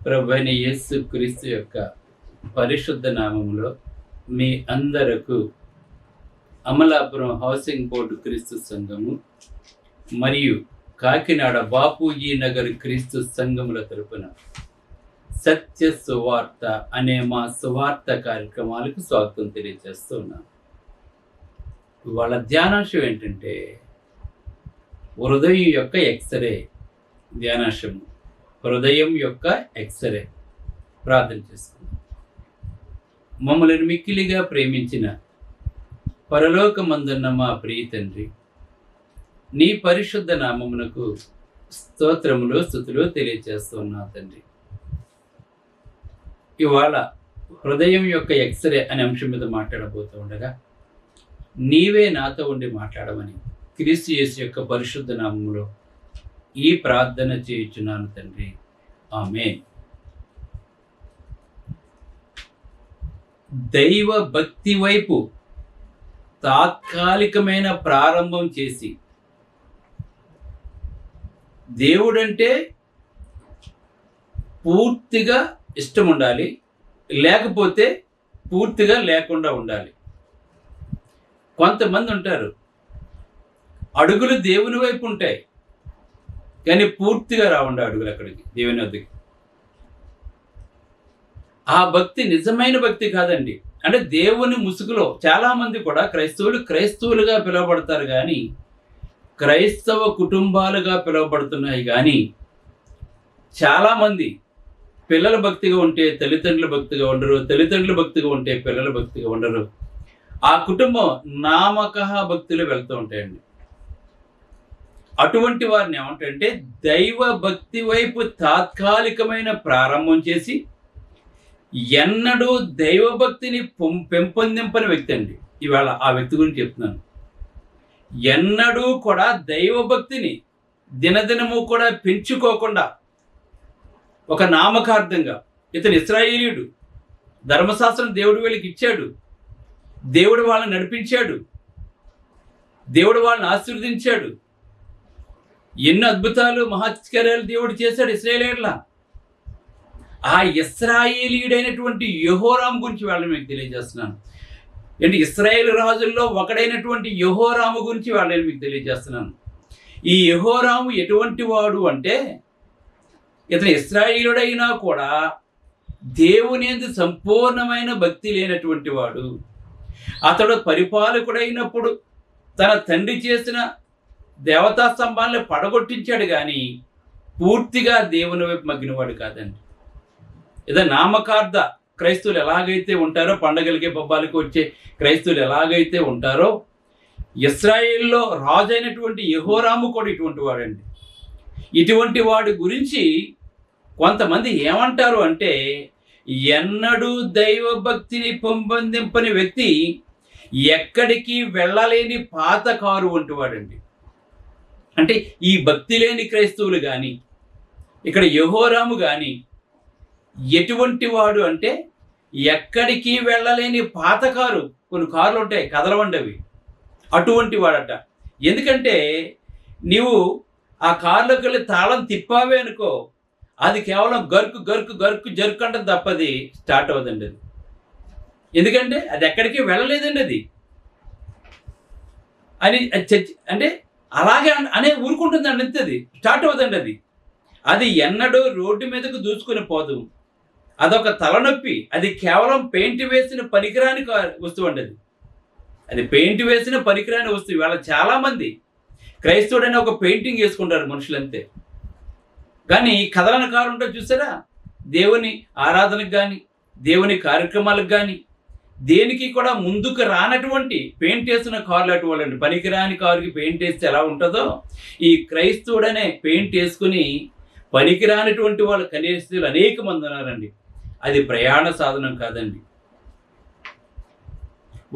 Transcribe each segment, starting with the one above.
ప్రభువైన యేసు క్రీస్తు యొక్క పరిశుద్ధ నామములో మీ అందరకు అమలాపురం హౌసింగ్ బోర్డు క్రీస్తు సంఘము మరియు కాకినాడ బాపూజీ నగర్ క్రీస్తు సంఘముల తరపున సత్య సువార్త అనే మా సువార్త కార్యక్రమాలకు స్వాగతం తెలియజేస్తూ ఉన్నాను. వాళ్ళ ధ్యానాంశం ఏంటంటే హృదయం యొక్క ఎక్స్రే ధ్యానాంశము. హృదయం యొక్క ఎక్స్రే. ప్రార్థన చేసుకుందాం. మమ్మల్ని మిక్కిలిగా ప్రేమించిన పరలోకమందున్న మా ప్రియ తండ్రి, నీ పరిశుద్ధ నామమునకు స్తోత్రములు స్తుతులు తెలియజేస్తున్నా తండ్రి. ఇవాళ హృదయం యొక్క ఎక్స్రే అనే అంశం మీద మాట్లాడబోతూ ఉండగా నీవే నాతో ఉండి మాట్లాడమని క్రీస్తు యేసు యొక్క పరిశుద్ధ నామములో ఈ ప్రార్థన చేయుచున్నాను తండ్రి. ఆమేన్. దైవ భక్తి వైపు తాత్కాలికమైన ప్రారంభం చేసి దేవుడంటే పూర్తిగా ఇష్టం ఉండాలి, లేకపోతే పూర్తిగా లేకుండా ఉండాలి. కొంతమంది ఉంటారు, అడుగులు దేవుని వైపు ఉంటాయి కానీ పూర్తిగా రావండి అడుగులు అక్కడికి, దేవుని వద్దకి. ఆ భక్తి నిజమైన భక్తి కాదండి. అంటే దేవుని ముసుగులో చాలామంది కూడా క్రైస్తవులుగా పిలువబడతారు కానీ క్రైస్తవ కుటుంబాలుగా పిలువబడుతున్నాయి. కానీ చాలామంది పిల్లల భక్తిగా ఉంటే తల్లిదండ్రుల భక్తిగా ఉండరు, తల్లిదండ్రుల భక్తిగా ఉంటే పిల్లల భక్తిగా ఉండరు. ఆ కుటుంబం నామక భక్తులు వెళ్తూ ఉంటాయండి. అటువంటి వారిని ఏమంటారంటే దైవ భక్తి వైపు తాత్కాలికమైన ప్రారంభం చేసి ఎన్నడూ దైవభక్తిని పెంపొందింపని వ్యక్తి అండి. ఇవాళ ఆ వ్యక్తి గురించి చెప్తున్నాను. ఎన్నడూ కూడా దైవభక్తిని దినదినము కూడా పెంచుకోకుండా ఒక నామకార్థంగా, ఇతను ఇశ్రాయేలీయుడు, ధర్మశాస్త్రం దేవుడు వీళ్ళకి ఇచ్చాడు, దేవుడు వాళ్ళని నడిపించాడు, దేవుడు వాళ్ళని ఆశీర్వదించాడు, ఎన్నో అద్భుతాలు మహత్కార్యాలు దేవుడు చేశాడు ఇశ్రాయేలీయుల. ఆ ఇశ్రాయేలీయుడైనటువంటి యెహోరాము గురించి వాళ్ళని మీకు తెలియజేస్తున్నాను. ఏంటి, ఇశ్రాయేల్ రాజుల్లో ఒకడైనటువంటి యెహోరాము గురించి వాళ్ళని మీకు తెలియజేస్తున్నాను. ఈ యెహోరాము ఎటువంటి వాడు అంటే, ఇతను ఇశ్రాయేలుడైనా కూడా దేవుని యందు సంపూర్ణమైన భక్తి లేనటువంటి వాడు. అతడు పరిపాలకుడైనప్పుడు తన తండ్రి చేసిన దేవతా స్తంభాలను పడగొట్టించాడు కానీ పూర్తిగా దేవుని వైపు మగ్గినవాడు కాదండి. ఏదో నామకార్థ క్రైస్తవులు ఎలాగైతే ఉంటారో, పండగలకి పబ్బాలకి వచ్చే క్రైస్తవులు ఎలాగైతే ఉంటారో, ఇశ్రాయేల్లో రాజు అయినటువంటి యెహోరాము కూడా ఇటువంటి వాడండి. ఇటువంటి వాడి గురించి కొంతమంది ఏమంటారు అంటే, ఎన్నడూ దైవభక్తిని పెంపొందింపని వ్యక్తి, ఎక్కడికి వెళ్ళలేని పాత కారు వంటి వాడండి. అంటే ఈ భక్తి లేని క్రైస్తవులు కానీ ఇక్కడ యెహోరాము కానీ ఎటువంటి వాడు అంటే, ఎక్కడికి వెళ్ళలేని పాత కారు. కొన్ని కార్లు ఉంటాయి కదలవండవి, అటువంటి వాడట. ఎందుకంటే నీవు ఆ కారులోకి వెళ్ళి తాళం తిప్పావే అనుకో, అది కేవలం గరుకు గరుకు గరుకు జరుకంటే తప్పది స్టార్ట్ అవ్వదండి. అది ఎందుకంటే అది ఎక్కడికి వెళ్ళలేదండి. అది అని అంటే అలాగే అనే ఊరుకుంటుందండి, అంతే. అది స్టార్ట్ అవ్వదండి. అది ఎన్నడూ రోడ్డు మీదకు దూసుకుని పోదు. అదొక తలనొప్పి. అది కేవలం పెయింట్ వేసిన పనికిరాని వస్తువు అండి. అది పెయింట్ వేసిన పనికిరాని వస్తువు. ఇవాళ చాలామంది క్రైస్తవుడైన ఒక పెయింటింగ్ వేసుకుంటారు మనుషులంతే. కానీ కదలని కారు ఉంటుంది చూసారా, దేవుని ఆరాధనకు కానీ దేవుని కార్యక్రమాలకు కానీ దేనికి కూడా ముందుకు రానటువంటి పెయింట్ వేసిన కార్లు అటువంటి. పనికిరాని కారుకి పెయింట్ వేస్తే ఎలా ఉంటుందో, ఈ క్రైస్తవుడనే పెయింట్ వేసుకుని పనికిరానటువంటి వాళ్ళ కనీస్తులు అనేక మంది ఉన్నారండి. అది ప్రయాణ సాధనం కాదండి.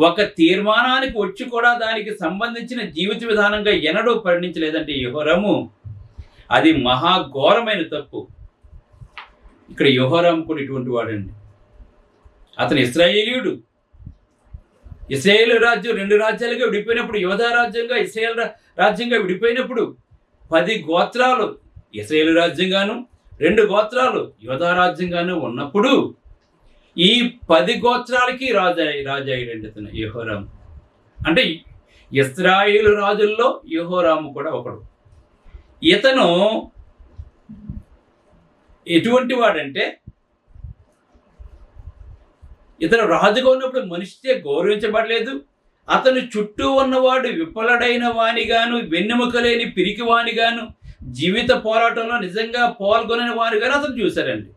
ఒక తీర్మానానికి వచ్చి కూడా దానికి సంబంధించిన జీవిత విధానంగా ఎన్నడూ పరిణించలేదంటే యెహోరాము, అది మహాఘోరమైన తప్పు. ఇక్కడ యెహోరాము కూడా ఇటువంటి వాడండి. అతను ఇశ్రాయేలీయుడు. ఇశ్రాయేలు రాజ్యం 2 రాజ్యాలుగా విడిపోయినప్పుడు, యోధా రాజ్యంగా ఇశ్రాయేల్ రాజ్యంగా విడిపోయినప్పుడు 10 గోత్రాలు ఇశ్రాయేలు రాజ్యంగాను 2 గోత్రాలు యోధా రాజ్యంగాను ఉన్నప్పుడు ఈ 10 గోత్రాలకి రాజు అయ్యాడండి ఇతను యెహోరాము. అంటే ఇశ్రాయేలు రాజుల్లో యెహోరాము కూడా ఒకడు. ఇతను ఎటువంటి వాడంటే, ఇతను రాజుగా ఉన్నప్పుడు మనిషిచే గౌరవించబడలేదు. అతను చుట్టూ ఉన్నవాడు విఫలుడైన వానిగాను, వెన్నెముక లేని పిరికి వానిగాను, జీవిత పోరాటంలో నిజంగా పాల్గొనని వానిగాను అతను చూశారండి.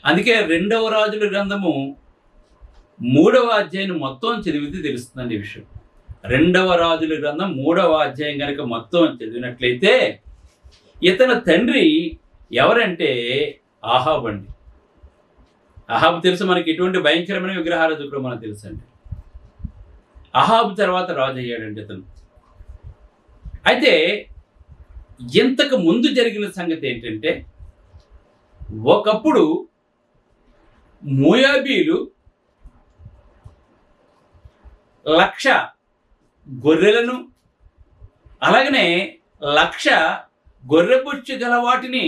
అందుకే 2వ రాజుల గ్రంథము 3వ అధ్యాయం మొత్తం చదివితే తెలుస్తుందండి ఈ విషయం. 2వ రాజుల గ్రంథం 3వ అధ్యాయం కనుక మొత్తం చదివినట్లయితే ఇతని తండ్రి ఎవరంటే ఆహాబు అండి. అహాబు తెలుసు మనకి, ఎటువంటి భయంకరమైన విగ్రహారాధకుడు మనకు తెలుసు అండి. అహాబు తర్వాత రాజు అయ్యాడండి ఇతను. అయితే ఇంతకు ముందు జరిగిన సంగతి ఏంటంటే, ఒకప్పుడు మోయాబీలు 1,00,000 గొర్రెలను అలాగనే 1,00,000 గొర్రెబొచ్చు గల వాటిని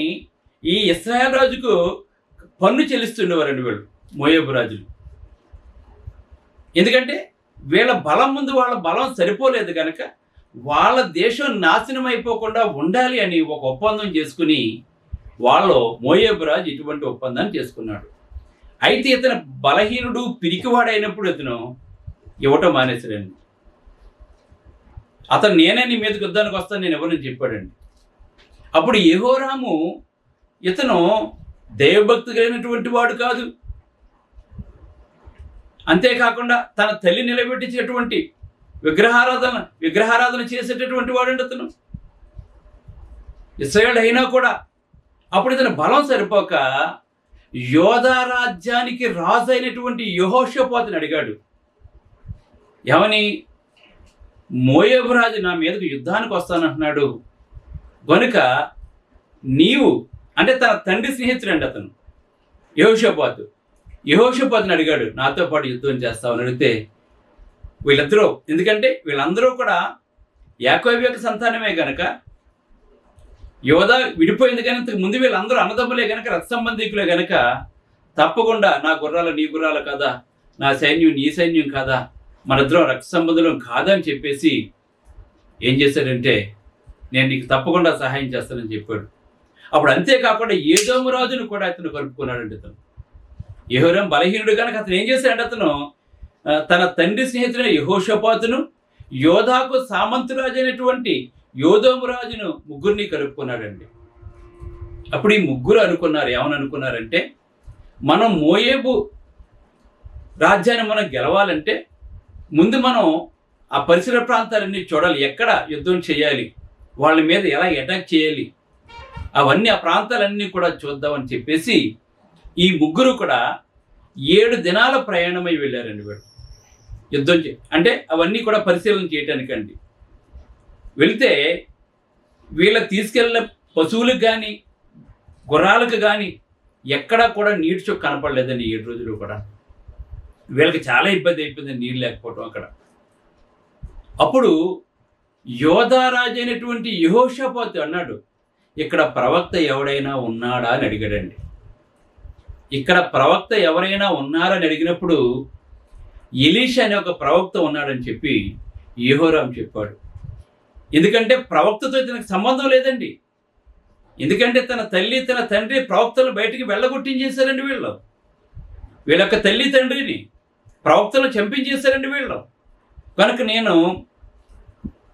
ఈ ఇశ్రాయేల్ రాజుకు పన్ను చెల్లిస్తుండేవారండి వీళ్ళు, మోయాబు రాజులు. ఎందుకంటే వీళ్ళ బలం ముందు వాళ్ళ బలం సరిపోలేదు కనుక వాళ్ళ దేశం నాశనం అయిపోకుండా ఉండాలి అని ఒక ఒప్పందం చేసుకుని వాళ్ళు మోయాబు రాజు ఇటువంటి ఒప్పందాన్ని చేసుకున్నాడు. అయితే ఇతను బలహీనుడు పిరికివాడైనప్పుడు ఇతను ఇవ్వటం మానేశాడండి. అతను నేనే నీ మీదకి యుద్ధానికి వస్తాను, నేను ఎవరిని చెప్పాడండి. అప్పుడు యెహోరాము ఇతను దైవభక్తి కలిగినటువంటి వాడు కాదు, అంతేకాకుండా తన తల్లి నిలబెట్టించేటువంటి విగ్రహారాధన చేసేటటువంటి వాడు అతను ఇశ్రాయేలు అయినా కూడా. అప్పుడు ఇతను బలం సరిపోక యోధా రాజ్యానికి రాజు అయినటువంటి యెహోషాపాతుని అడిగాడు. ఏమని? మోయాబు రాజు నా మీదకు యుద్ధానికి వస్తానంటున్నాడు గనుక నీవు, అంటే తన తండ్రి స్నేహితుడు అండి అతను యెహోషాపాతుని అడిగాడు, నాతో పాటు యుద్ధం చేస్తావని అడిగితే వీళ్ళిద్దరూ, ఎందుకంటే వీళ్ళందరూ కూడా యాకోబు యొక్క సంతానమే కనుక, యోధా విడిపోయింది కానీ ఇంతకు ముందు వీళ్ళందరూ అన్నదమ్ములే కనుక, రక్త సంబంధికులే కనుక తప్పకుండా నా గుర్రాలు నీ గుర్రాలు కాదా, నా సైన్యం నీ సైన్యం కాదా, మనిద్దరం రక్త సంబంధులం కాదా అని చెప్పేసి ఏం చేశాడంటే, నేను నీకు తప్పకుండా సహాయం చేస్తానని చెప్పాడు. అప్పుడు అంతేకాకుండా ఏదోము రాజును కూడా అతను కలుపుకున్నాడంటే ఇతను. యెహోరాము బలహీనుడు కనుక అతను ఏం చేశాడంటే, అతను తన తండ్రి స్నేహితుడైన యెహోషాపాతును, యోధాకు సామంతురాజు అయినటువంటి యోదోము రాజును ముగ్గురిని కలుపుకున్నాడండి. అప్పుడు ఈ ముగ్గురు అనుకున్నారు, ఏమని అనుకున్నారంటే, మనం మోయాబు రాజ్యాన్ని మనం గెలవాలంటే ముందు మనం ఆ పరిసర ప్రాంతాలన్నీ చూడాలి, ఎక్కడ యుద్ధం చేయాలి, వాళ్ళ మీద ఎలా అటాక్ చేయాలి, అవన్నీ ఆ ప్రాంతాలన్నీ కూడా చూద్దామని చెప్పేసి ఈ ముగ్గురు కూడా 7 దినాల ప్రయాణమై వెళ్ళారండి వీళ్ళు యుద్ధం అంటే అవన్నీ కూడా పరిశీలన చేయటానికండి. వెళితే వీళ్ళ తీసుకెళ్ళిన పశువులకు కానీ గుర్రాలకు కానీ ఎక్కడా కూడా నీటి చొక్కు కనపడలేదండి 7 రోజులు కూడా. వీళ్ళకి చాలా ఇబ్బంది అయిపోయింది నీళ్ళు లేకపోవడం అక్కడ. అప్పుడు యోధా రాజు అయినటువంటి యెహోషాపాతు అన్నాడు, ఇక్కడ ప్రవక్త ఎవడైనా ఉన్నాడా అని అడిగాడండి. ఇక్కడ ప్రవక్త ఎవరైనా ఉన్నారని అడిగినప్పుడు ఎలీషా అనే ఒక ప్రవక్త ఉన్నాడని చెప్పి యెహోరాము చెప్పాడు. ఎందుకంటే ప్రవక్తతో ఇతనికి సంబంధం లేదండి. ఎందుకంటే తన తల్లి తన తండ్రి ప్రవక్తలు బయటికి వెళ్ళగొట్టించేశారండి వీళ్ళు. వీళ్ళ యొక్క తల్లి తండ్రిని ప్రవక్తలు చంపించేశారండి వీళ్ళు.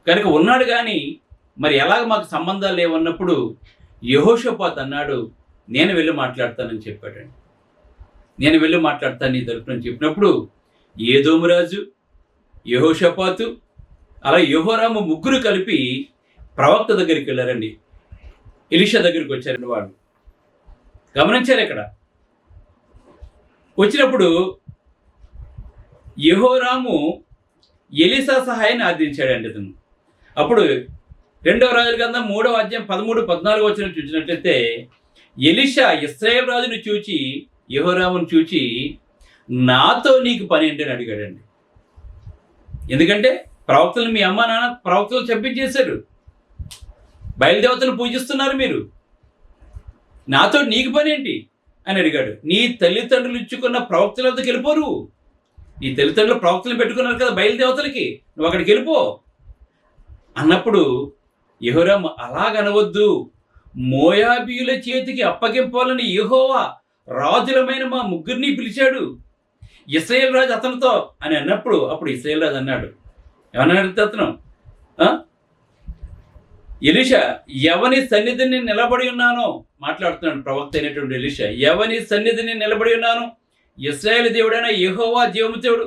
కనుక ఉన్నాడు కానీ మరి ఎలాగ మాకు సంబంధాలు లేవన్నప్పుడు యెహోషాపాతు అన్నాడు, నేను వెళ్ళి మాట్లాడతానని చెప్పాడండి. నేను వెళ్ళి మాట్లాడతాను నీ తరపున చెప్పినప్పుడు ఏదోము రాజు, యెహోషాపాతు, అలా యెహోరాము ముగ్గురు కలిపి ప్రవక్త దగ్గరికి వెళ్ళారండి. ఎలీషా దగ్గరికి వచ్చారండి వాళ్ళు. గమనించారు ఇక్కడ వచ్చినప్పుడు యెహోరాము ఎలీషా సహాయాన్ని ఆర్థించాడండి అతను. అప్పుడు 2వ రాజుల గ్రంథం 3వ అధ్యాయం 13-14 వచనం చూసినట్లయితే ఎలీషా ఇశ్రాయేలు రాజును చూచి యెహోరామును చూచి నాతో నీకు పని ఏంటని అడిగాడండి. ఎందుకంటే ప్రవక్తలు మీ అమ్మ నాన్న ప్రవక్తలు చంపించేశారు, బయలుదేవతను పూజిస్తున్నారు మీరు, నాతో నీకు పని ఏంటి అని అడిగాడు. నీ తల్లిదండ్రులు ఇచ్చుకున్న ప్రవక్తల వద్దకు వెళ్ళిపోరు. నీ తల్లిదండ్రులు ప్రవక్తలు పెట్టుకున్నారు కదా బయలుదేవతలకి, నువ్వు అక్కడికి వెళ్ళిపో అన్నప్పుడు యెహోరాము అలాగనవద్దు, మోయాబీయుల చేతికి అప్పగింపాలని యెహోవా రాజులమైన మా ముగ్గురిని పిలిచాడు, ఇశ్రాయేలు రాజు అతనితో అని అన్నప్పుడు అప్పుడు ఇశ్రాయేలు రాజు అన్నాడు, ఏమన్నాడు అతను, ఎలీషా ఎవని సన్నిధిని నిలబడి ఉన్నానో మాట్లాడుతున్నాడు ప్రవక్త అయినటువంటి ఎలీషా, ఎవని సన్నిధిని నిలబడి ఉన్నాను, ఇశ్రాయేలు దేవుడైన యెహోవా జీవము దేవుడు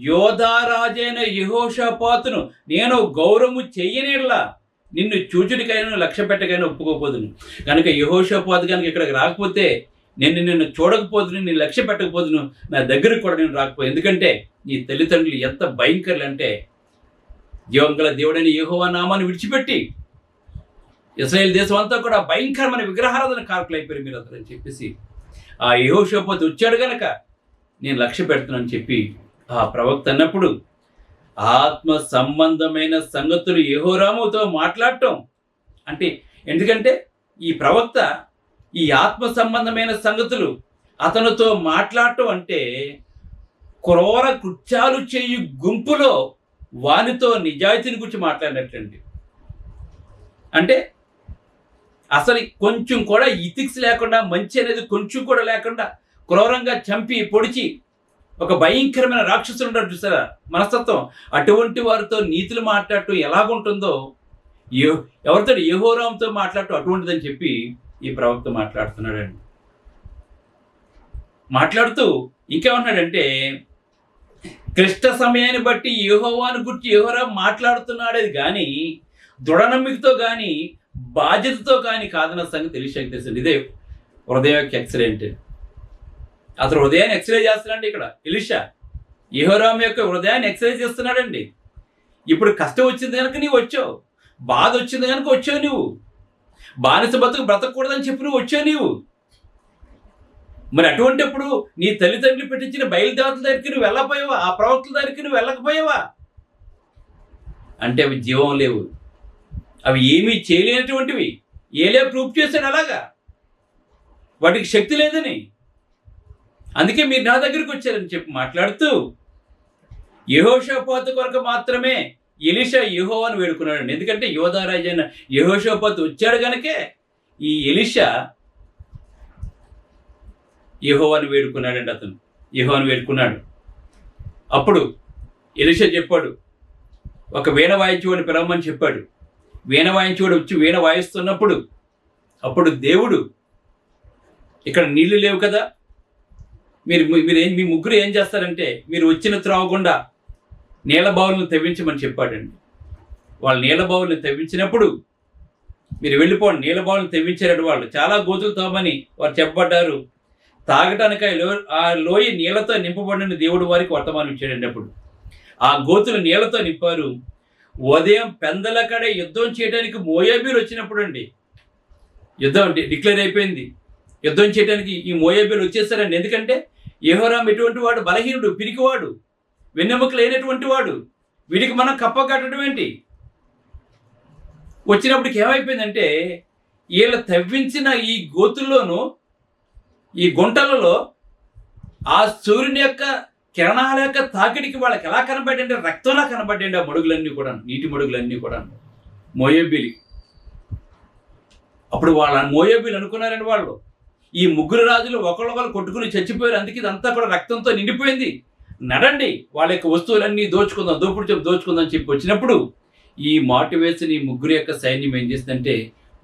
యోధా రాజైన యెహోషాపాతును నేను గౌరవము చెయ్యనేలా నిన్ను చూచుడికైనా లక్ష్య పెట్టకైనా ఒప్పుకోపోదును. కనుక యెహోషాపాతు కనుక ఇక్కడికి రాకపోతే నిన్ను చూడకపోదును, నీ లక్ష్య పెట్టకపోదును, నా దగ్గరికి కూడా నేను రాకపోదు. ఎందుకంటే నీ తల్లిదండ్రులు ఎంత భయంకరులు అంటే జీవం గల దేవుడైన యెహోవా నామాన్ని విడిచిపెట్టి ఇశ్రాయేల్ దేశం అంతా కూడా భయంకరమైన విగ్రహారాధన కారకులు అయిపోయారు మీరు అతను అని చెప్పేసి ఆ యెహోషాపాతు వచ్చాడు కనుక నేను లక్ష్య పెడుతున్నాను చెప్పి ఆ ప్రవక్త అన్నప్పుడు ఆత్మ సంబంధమైన సంగతులు యెహోరాముతో మాట్లాడటం అంటే, ఎందుకంటే ఈ ప్రవక్త ఈ ఆత్మ సంబంధమైన సంగతులు అతనితో మాట్లాడటం అంటే క్రూర కృత్యాలు చేయు గుంపులో వానితో నిజాయితీని గురించి మాట్లాడినట్లండి. అంటే అసలు కొంచెం కూడా ఇథిక్స్ లేకుండా, మంచి అనేది కొంచెం కూడా లేకుండా క్రూరంగా చంపి పొడిచి ఒక భయంకరమైన రాక్షసులు ఉంటారు చూసారా మనస్తత్వం, అటువంటి వారితో నీతులు మాట్లాడటం ఎలాగుంటుందో ఎవరితో యెహోరాముతో మాట్లాడటం అటువంటిదని చెప్పి ఈ ప్రవక్త మాట్లాడుతున్నాడండి. మాట్లాడుతూ ఇంకేమన్నాడంటే, క్లిష్ట సమయాన్ని బట్టి యెహోవాను గురించి యెహోరాము మాట్లాడుతున్నాడేది కానీ దృఢనమ్మికతో కానీ బాధ్యతతో కానీ కాదన్న సంగతి తెలిసింది. ఇదే హృదయం ఎక్సలెంట్. అతను హృదయాన్ని ఎక్సర్సైజ్ చేస్తున్నాడు ఇక్కడ ఎలీషా. యెహోరాము యొక్క హృదయాన్ని ఎక్సర్సైజ్ చేస్తున్నాడండి. ఇప్పుడు కష్టం వచ్చింది కనుక నీవు వచ్చావు, బాధ వచ్చింది కనుక వచ్చావు, నువ్వు బానిస బ్రతకూడదని చెప్పి నువ్వు వచ్చావు నీవు. మరి అటువంటిప్పుడు నీ తల్లిదండ్రులు పెట్టించిన బయలుదేవతల దగ్గరికి నువ్వు వెళ్ళకపోయావా, ఆ ప్రవక్తల దగ్గరికి నువ్వు వెళ్ళకపోయావా అంటే అవి జీవం లేవు, అవి ఏమీ చేయలేనటువంటివి. ఏలే ప్రూఫ్ చేశాడు అలాగా, వాటికి శక్తి లేదని. అందుకే మీరు నా దగ్గరికి వచ్చారని చెప్పి మాట్లాడుతూ యెహోషాపాతు కొరకు మాత్రమే ఎలీషా యెహోవాను వేడుకున్నాడండి. ఎందుకంటే యోధా రాజు అయిన యెహోషాపాతు వచ్చాడు కనుకే ఈ ఎలీషా యెహోవాను వేడుకున్నాడండి. అతను యెహోవాను వేడుకున్నాడు. అప్పుడు ఎలీషా చెప్పాడు, ఒక వీణ వాయించువాడిని పిలవమని చెప్పాడు. వీణ వాయించువాడు వచ్చి వీణ వాయిస్తున్నప్పుడు అప్పుడు దేవుడు, ఇక్కడ నీళ్లు లేవు కదా, మీ ముగ్గురు ఏం చేస్తారంటే మీరు వచ్చిన త్రావకుండా నీళ్ళ బావులను తవ్వించమని చెప్పాడండి. వాళ్ళు నీళ్ళ బావులను తవ్వించినప్పుడు మీరు వెళ్ళిపోండి, నీళ్ళ బావులను తవ్వించారు వాళ్ళు. చాలా గోతులు తవ్వమని వారు చెప్పబడ్డారు. తాగటానికి ఆ లోయ నీళ్లతో నింపబడిన దేవుడు వారికి వర్తమానం ఇచ్చాడండి. అప్పుడు ఆ గోతులు నీళ్లతో నింపారు. ఉదయం పెందల కడే యుద్ధం చేయడానికి మోయాబీలు వచ్చినప్పుడు అండి, యుద్ధం డిక్లేర్ అయిపోయింది. యుద్ధం చేయడానికి ఈ మోయాబీలు వచ్చేసారండి. ఎందుకంటే యెహోరాము ఎటువంటి వాడు, బలహీనుడు, పిరికివాడు, వెన్నెముక లేనటువంటి వాడు, వీడికి మనం కప్ప కట్టడం ఏంటి. వచ్చినప్పటికి ఏమైపోయిందంటే వీళ్ళు తవ్వించిన ఈ గోతుల్లోనూ ఈ గుంటలలో ఆ సూర్యుని యొక్క కిరణాల యొక్క తాకిడికి వాళ్ళకి ఎలా కనబడ్డంటే రక్తంలా కనబడ్డండి. ఆ మడుగులన్నీ కూడా, నీటి మడుగులన్నీ కూడా మోయాబీలు. అప్పుడు వాళ్ళ మోయాబీలు అనుకున్నారండి, వాళ్ళు ఈ ముగ్గురు రాజులు ఒకళ్ళొకరు కొట్టుకుని చచ్చిపోయారు, అందుకే ఇదంతా కూడా రక్తంతో నిండిపోయింది, నడండి వాళ్ళ యొక్క వస్తువులన్నీ దోచుకుందాం, దోచుకుందాం చెప్పి వచ్చినప్పుడు ఈ మోటివేషన్ ఈ ముగ్గురు యొక్క సైన్యం ఏం చేసిందంటే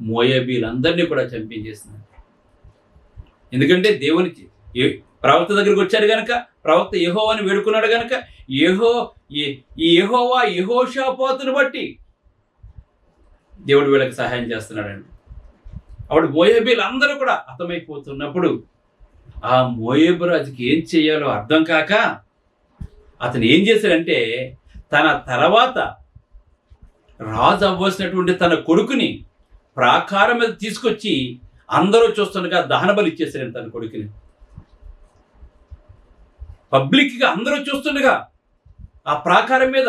మోయాబీలందరినీ కూడా చంపించేసింది. ఎందుకంటే దేవునికి ప్రవక్త దగ్గరికి వచ్చాడు కనుక, ప్రవక్త యెహోవాని వేడుకున్నాడు కనుక యెహోవా యెహోషాపాతును బట్టి దేవుడు వీళ్ళకి సహాయం చేస్తున్నాడండి. అప్పుడు మోయాబీలు అందరూ కూడా హతమైపోతున్నప్పుడు ఆ మోయాబు రాజుకి ఏం చేయాలో అర్థం కాక అతను ఏం చేశాడంటే తన తర్వాత రాజు అవ్వాల్సినటువంటి తన కొడుకుని ప్రాకారం మీద తీసుకొచ్చి అందరూ చూస్తుండగా దహన బలి ఇచ్చేసాడు. తన కొడుకుని పబ్లిక్గా అందరూ చూస్తుండగా ఆ ప్రాకారం మీద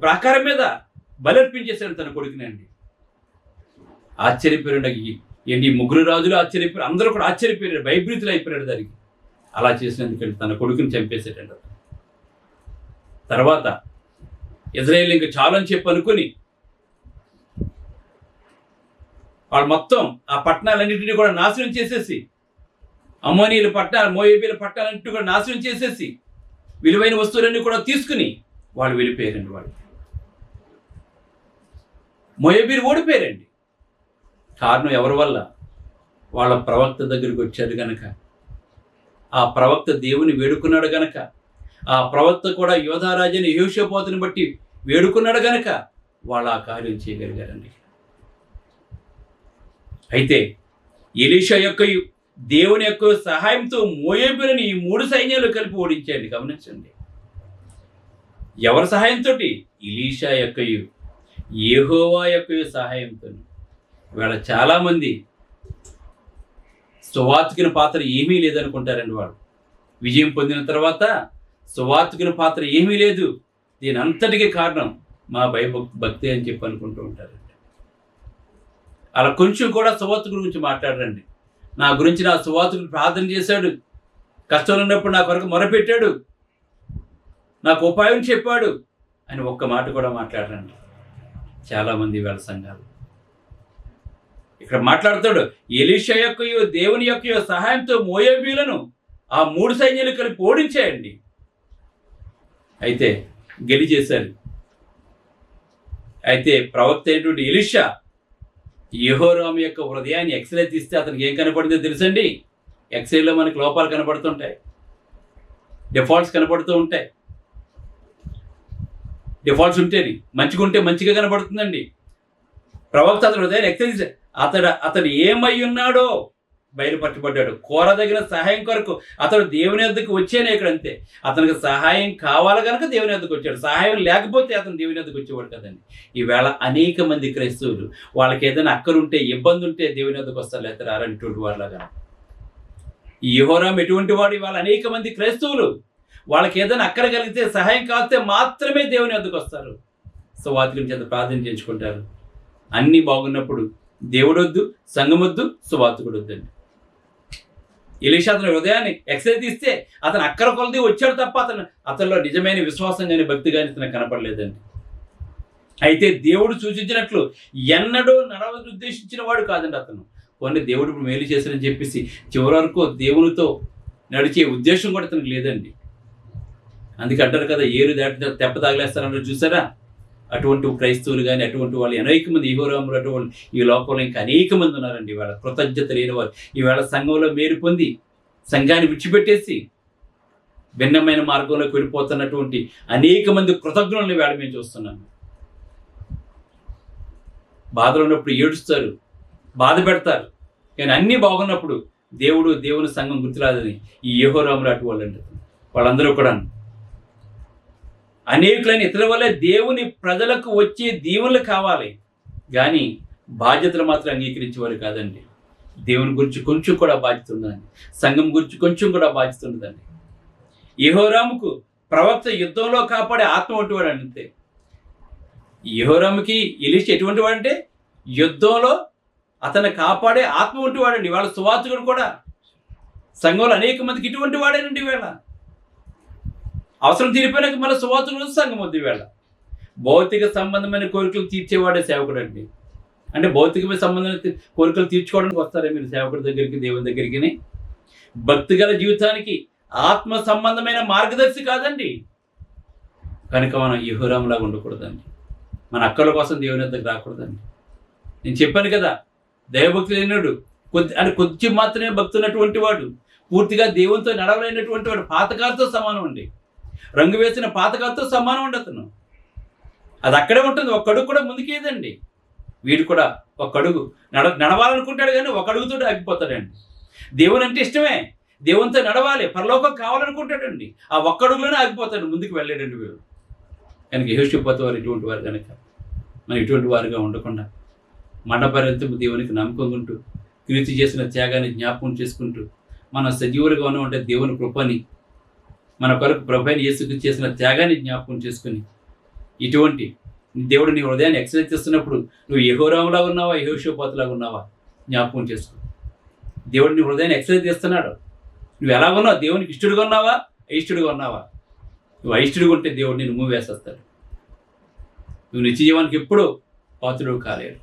ప్రాకారం మీద బలి అర్పించేశాడు తన కొడుకుని అండి. ఆశ్చర్యపోయాడు. ఏంటి ముగ్గురు రాజులు ఆశ్చర్యపోయారు, అందరూ కూడా ఆశ్చర్యపోయారు, భయభ్రీతులు అయిపోయాడు దానికి. అలా చేసినందుకంటే తన కొడుకుని చంపేసేటంట. తర్వాత ఇజ్రాయేల్ ఇంకా చాలని చెప్పి అనుకుని వాళ్ళు మొత్తం ఆ పట్టణాలన్నింటినీ కూడా నాశనం చేసేసి, అమ్మోనీయుల పట్టణాలు, మోయాబీల పట్టణాలన్నింటినీ కూడా నాశనం చేసేసి, విలువైన వస్తువులన్నీ కూడా తీసుకుని వాళ్ళు వెళ్ళిపోయారండి. వాళ్ళు మోయాబీలు ఓడిపోయారండి. కారణం ఎవరి వల్ల? వాళ్ళ ప్రవక్త దగ్గరికి వచ్చాడు గనక, ఆ ప్రవక్త దేవుని వేడుకున్నాడు గనక, ఆ ప్రవక్త కూడా యోధారాజుని యెహోషాపాతుని బట్టి వేడుకున్నాడు గనక వాళ్ళు ఆ కార్యం చేయగలిగారండి. అయితే ఎలీషా యొక్క దేవుని యొక్క సహాయంతో మోయాబీయులను ఈ 3 సైన్యాలు కలిపి ఓడించాడు. గమనించండి, ఎవరి సహాయంతో? ఎలీషా యొక్క యెహోవా యొక్క సహాయంతో. ఇవాళ చాలామంది సువార్తికుని పాత్ర ఏమీ లేదనుకుంటారండి. వాళ్ళు విజయం పొందిన తర్వాత సువార్తికుని పాత్ర ఏమీ లేదు, దీని అంతటికీ కారణం మా భక్తి అని చెప్పి అనుకుంటూ ఉంటారండి. అలా కొంచెం కూడా సువార్తికుడి గురించి మాట్లాడరండి. నా గురించి నా సువార్తికుడు ప్రార్థన చేశాడు, కష్టంలో ఉన్నప్పుడు నా కొరకు మొరపెట్టాడు, నాకు ఉపాయం చెప్పాడు అని ఒక్క మాట కూడా మాట్లాడరండి చాలామంది వాళ్ళ సంఘాలు. ఇక్కడ మాట్లాడతాడు, ఎలీషా యొక్క దేవుని యొక్క సహాయంతో మోయాబీయులను ఆ 3 సైన్యాలు కలిపి ఓడించాయండి. అయితే గెలిచేశారు. అయితే ప్రవక్త అయినటువంటి ఎలీషా యెహోరాము యొక్క హృదయాన్ని ఎక్స్రే తీస్తే అతనికి ఏం కనపడిందో తెలుసండి? ఎక్స్రేలో మనకి లోపాలు కనపడుతుంటాయి, డిఫాల్ట్స్ కనపడుతూ ఉంటాయి. డిఫాల్ట్స్ ఉంటేని మంచిగా ఉంటే మంచిగా కనపడుతుందండి. ప్రవక్త అతని హృదయాన్ని ఎక్స్రే తీస్తే అతడు ఏమై ఉన్నాడో బయలుపరచబడ్డాడు. కోరదగిన సహాయం కొరకు అతడు దేవుని వద్దకు వచ్చేనే ఇక్కడ అంతే. అతనికి సహాయం కావాలి కనుక దేవుని వద్దకు వచ్చాడు, సహాయం లేకపోతే అతను దేవుని వద్దకు వచ్చేవాడు కదండి. ఈవేళ అనేక మంది క్రైస్తవులు వాళ్ళకి ఏదైనా అక్కరుంటే, ఇబ్బంది ఉంటే దేవుని వద్దకు వస్తారు, లేకపోతే రారనిటువంటి వాళ్ళగా. ఈ యెహోరాము ఎటువంటి వాడు? ఇవాళ అనేక మంది క్రైస్తవులు వాళ్ళకి ఏదైనా అక్కర కలిగితే, సహాయం కాస్తే మాత్రమే దేవుని వద్దకు వస్తారు, సువార్తికుని చేత ప్రార్థన చేయించుకుంటారు. అన్నీ బాగున్నప్పుడు దేవుడు వద్దు, సంఘం వద్దు, సువార్తికుడు వద్దండి. ఎలీషా అతని హృదయాన్ని ఎక్స్రే తీస్తే అతను అక్కర కొలది వచ్చాడు తప్ప అతనిలో నిజమైన విశ్వాసం కానీ భక్తి కానీ అతను కనపడలేదండి. అయితే దేవుడు సూచించినట్లు ఎన్నడూ నడవని ఉద్దేశించిన వాడు కాదండి అతను. కొన్ని దేవుడు ఇప్పుడు మేలు చేశారని చెప్పేసి చివరి వరకు దేవునితో నడిచే ఉద్దేశం కూడా అతనికి లేదండి. అందుకే అంటారు కదా, ఏరు దాటి తెప్ప తాగలేస్తారన్నారు చూసారా? అటువంటి క్రైస్తవులు కానీ అటువంటి వాళ్ళు అనేక మంది, యెహోరాములు అటువంటి ఈ లోకంలో ఇంకా అనేక మంది ఉన్నారండి. ఇవాళ కృతజ్ఞత లేని వారు, ఈవేళ సంఘంలో మేలు పొంది సంఘాన్ని విడిచిపెట్టేసి భిన్నమైన మార్గంలోకి వెళ్ళిపోతున్నటువంటి అనేక మంది కృతజ్ఞులను వేళ మేము చూస్తున్నాము. బాధలు ఉన్నప్పుడు ఏడుస్తారు, బాధ పెడతారు, కానీ అన్నీ బాగున్నప్పుడు దేవుని సంఘం గుర్తురాదని ఈ యెహోరాములు అటు వాళ్ళండి. వాళ్ళందరూ కూడా అనేకులైన ఇతరుల వల్ల దేవుని ప్రజలకు వచ్చే దీవెనలు కావాలి, కానీ బాధ్యతలు మాత్రం అంగీకరించేవారు కాదండి. దేవుని గురించి కొంచెం కూడా బాధ్యత ఉందండి, సంఘం గురించి కొంచెం కూడా బాధ్యత ఉండదండి. యెహోరాముకు ప్రవక్త యుద్ధంలో కాపాడే ఆత్మ వంటివాడు అంతే. యెహోరాముకి ఎలీషా ఎటువంటి వాడంటే యుద్ధంలో అతను కాపాడే ఆత్మ వంటివాడండి. వాళ్ళ సువార్తికుడు కూడా సంఘంలో అనేక మందికి ఇటువంటి వాడేనండి. వేళ అవసరం తీరిపోయినాక మళ్ళీ సువార్తికుడు సంఘం వద్దు. వేళ భౌతిక సంబంధమైన కోరికలు తీర్చేవాడే సేవకుడు అండి. అంటే భౌతికమైన సంబంధమైన కోరికలు తీర్చుకోవడానికి వస్తారే మీరు సేవకుడి దగ్గరికి, దేవుని దగ్గరికి? భక్తి గల జీవితానికి ఆత్మ సంబంధమైన మార్గదర్శి కాదండి. కనుక మనం యెహోరాములాగా ఉండకూడదండి. మన అక్కల కోసం దేవుని వద్దకు రాకూడదండి. నేను చెప్పాను కదా, దైవభక్తి లేనివాడు కొంచెం మాత్రమే భక్తి ఉన్నటువంటి వాడు, పూర్తిగా దేవునితో నడవలేనటువంటి వాడు పాతకాలతో సమానం అండి. రంగు వేసిన పాతకాలతో సమానం అండి. అతను అది అక్కడే ఉంటుంది, ఒక్క అడుగు కూడా ముందుకేదండి. వీడు కూడా ఒక అడుగు నడవాలనుకుంటాడు, కానీ ఒక అడుగుతో ఆగిపోతాడండి. దేవుని అంటే ఇష్టమే, దేవునితో నడవాలి, పరలోకం కావాలనుకుంటాడండి. ఆ ఒక్క అడుగులోనే ఆగిపోతాడు, ముందుకు వెళ్ళాడండి వీడు. కనుక యెహోషాపాతు వారు ఇటువంటి వారు కనుక మనం ఇటువంటి వారుగా ఉండకుండా మండపర్యంతము దేవునికి నమ్మకం ఉంటూ, కీర్తి చేసిన త్యాగాన్ని జ్ఞాపకం చేసుకుంటూ మనం సజీవులుగా ఉంటే దేవుని కృపని, మన కొరకు ప్రభువైన యేసుక్రీస్తు చేసిన త్యాగాన్ని జ్ఞాపకం చేసుకుని, ఇటువంటి దేవుడు నీ హృదయాన్ని ఎక్సర్సైజ్ చేస్తున్నప్పుడు నువ్వు యెహోరాములాగా ఉన్నావా, యెహోషాపాతులాగా ఉన్నావా? జ్ఞాపకం చేసుకో. దేవుడు నీ హృదయాన్ని ఎక్సర్సైజ్ చేస్తున్నాడు. నువ్వు ఎలా ఉన్నావు? దేవునికి ఇష్టడుగా ఉన్నావా, అయిష్టడుగా ఉన్నావా? నువ్వు అయిష్టడుగా ఉంటే దేవుడు నేను మూవేసేస్తాడు. నువ్వు నిత్య జీవానికి ఎప్పుడూ పాత్రుడు కాలేడు.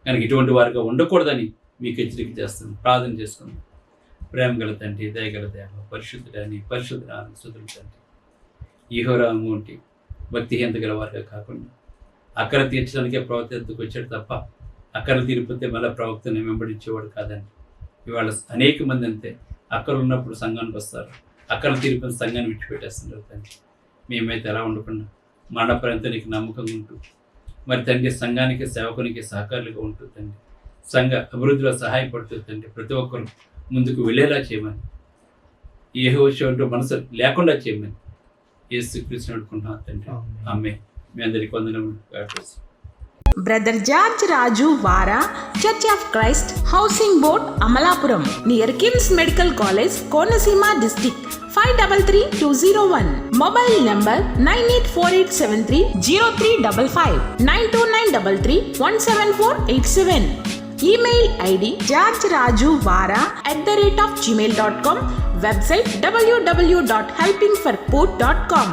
కనుక ఇటువంటి వారిగా ఉండకూడదని మీకు హెచ్చరిక చేస్తున్నాను. ప్రార్థన చేసుకుందాం. ప్రేమ గల తండ్రి, దయగల దేవ, పరిశుద్ధుడని పరిశుద్ధురాని స్తుతులు తండ్రి. యెహోవాము ఉంటే భక్తిహీనత గల వారిగా కాకుండా అక్కర తీర్చడానికే ప్రవక్త ఎత్తుకు వచ్చాడు తప్ప అక్కర తీరిపోతే మళ్ళీ ప్రవక్తని వెంబడించేవాడు కాదండి. ఇవాళ అనేక మంది అంతే, అక్కలు ఉన్నప్పుడు సంఘానికి వస్తారు, అక్కర తీరిపోయిన సంఘాన్ని విడిచిపెట్టేస్తున్నారు తండ్రి. మేమైతే ఎలా ఉండకుండా మరణపర్యంతో నీకు నమ్మకంగా ఉంటూ మరి తండ్రి సంఘానికి సేవకునికి సహకారులుగా ఉంటూ తండ్రి సంఘ అభివృద్ధిలో సహాయపడుతూ తండ్రి ప్రతి ఒక్కరు ముందుకు వెళ్ళేలా చేయమని, యెహోవా మనసు లేకుండా చేయమని యేసుక్రీస్తు అనుకుంటున్నాను తండ్రి. ఆమేన్. మీ అందరికీ వందనములు. బ్రదర్ జార్జ్ రాజు వారా, church of Christ, housing board, Amalapuram, near KIMS medical college, Konaseema district, 533201. Mobile number 9848730355, 92933174187. Email ID georgerajuvara@gmail.com. Website www.helpingforpoor.com.